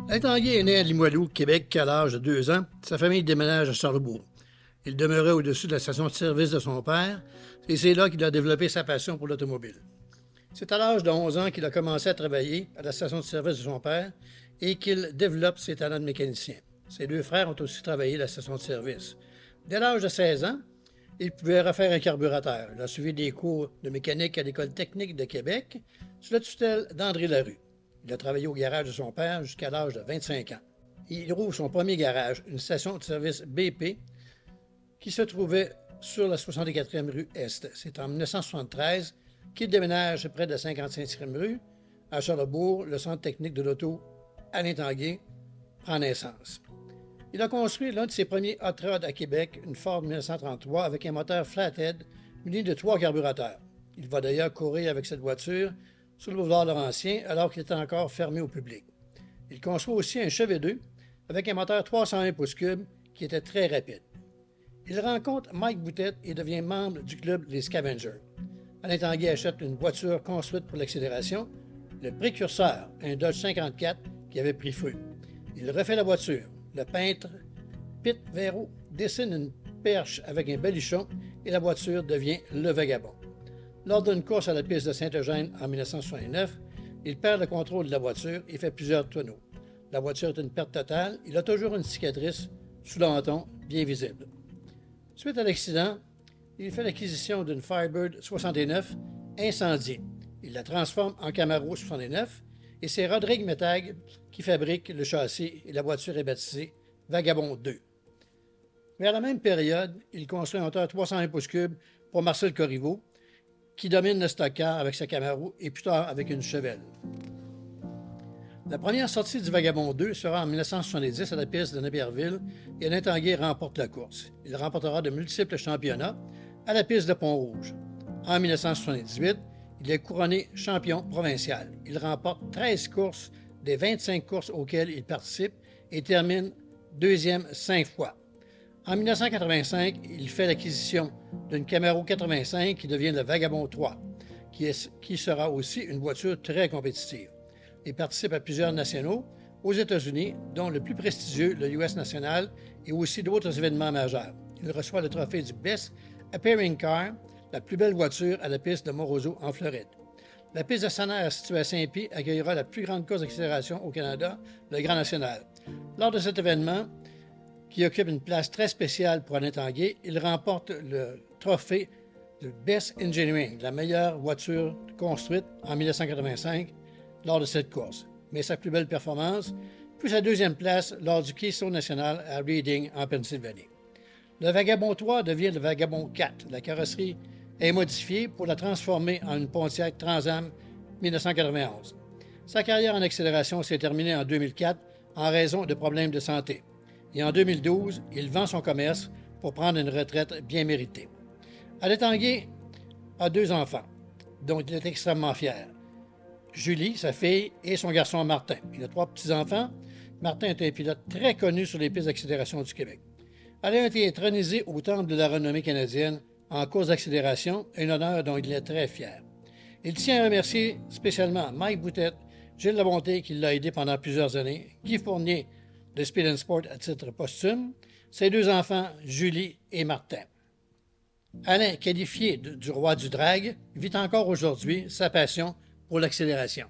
Alain Tanguay est né à Limoilou, Québec, à l'âge de 2 ans. Sa famille déménage à Charlebourg. Il demeurait au-dessus de la station de service de son père et c'est là qu'il a développé sa passion pour l'automobile. C'est à l'âge de 11 ans qu'il a commencé à travailler à la station de service de son père et qu'il développe ses talents de mécanicien. Ses 2 frères ont aussi travaillé à la station de service. Dès l'âge de 16 ans, il pouvait refaire un carburateur. Il a suivi des cours de mécanique à l'École technique de Québec sous la tutelle d'André Larue. Il a travaillé au garage de son père jusqu'à l'âge de 25 ans. Il rouvre son premier garage, une station de service BP, qui se trouvait sur la 64e rue Est. C'est en 1973 qu'il déménage près de la 55e rue, à Charlebourg. Le centre technique de l'auto Alain Tanguay prend naissance. Il a construit l'un de ses premiers hot rods à Québec, une Ford 1933 avec un moteur flathead muni de 3 carburateurs. Il va d'ailleurs courir avec cette voiture sur le boulevard Laurentien alors qu'il était encore fermé au public. Il conçoit aussi un Chevy 2 avec un moteur 301 pouces cubes qui était très rapide. Il rencontre Mike Boutette et devient membre du club Les Scavengers. Alain Tanguay achète une voiture construite pour l'accélération, le Précurseur, un Dodge 54 qui avait pris feu. Il refait la voiture. Le peintre Pete Véro dessine une perche avec un baluchon et la voiture devient le Vagabond. Lors d'une course à la piste de Saint-Eugène en 1969, il perd le contrôle de la voiture et fait plusieurs tonneaux. La voiture est une perte totale. Il a toujours une cicatrice sous le menton bien visible. Suite à l'accident, il fait l'acquisition d'une Firebird 69 incendiée. Il la transforme en Camaro 69 et c'est Rodrigue Métag qui fabrique le châssis et la voiture est baptisée Vagabond 2. Vers la même période, il construit un moteur 301 pouces cubes pour Marcel Corriveau, qui domine le stock car avec sa Camaro et plus tard avec une Chevelle. La première sortie du Vagabond 2 sera en 1970 à la piste de Naperville et Alain Tanguay remporte la course. Il remportera de multiples championnats à la piste de Pont-Rouge. En 1978, il est couronné champion provincial. Il remporte 13 courses des 25 courses auxquelles il participe et termine deuxième 5 fois. En 1985, il fait l'acquisition d'une Camaro 85 qui devient le Vagabond 3, qui sera aussi une voiture très compétitive. Il participe à plusieurs nationaux aux États-Unis, dont le plus prestigieux, le US National, et aussi d'autres événements majeurs. Il reçoit le trophée du Best Appearing Car, la plus belle voiture à la piste de Moroso en Floride. La piste de Sanaire, située à Saint-Pie, accueillera la plus grande course d'accélération au Canada, le Grand National. Lors de cet événement, qui occupe une place très spéciale pour Alain Tanguay, il remporte le trophée de Best Engineering, la meilleure voiture construite en 1985 lors de cette course. Mais sa plus belle performance fut sa deuxième place lors du Keystone National à Reading, en Pennsylvanie. Le Vagabond 3 devient le Vagabond 4. La carrosserie est modifiée pour la transformer en une Pontiac Trans Am 1991. Sa carrière en accélération s'est terminée en 2004 en raison de problèmes de santé. Et en 2012, il vend son commerce pour prendre une retraite bien méritée. Alain Tanguay a 2 enfants, dont il est extrêmement fier. Julie, sa fille, et son garçon Martin. Il a 3 petits-enfants. Martin est un pilote très connu sur les pistes d'accélération du Québec. Alain a été intronisé au Temple de la renommée canadienne en course d'accélération, un honneur dont il est très fier. Il tient à remercier spécialement Mike Boutette, Gilles Labonté qui l'a aidé pendant plusieurs années, Guy Fournier de Speed & Sport à titre posthume, ses 2 enfants, Julie et Martin. Alain, qualifié du roi du drag, vit encore aujourd'hui sa passion pour l'accélération.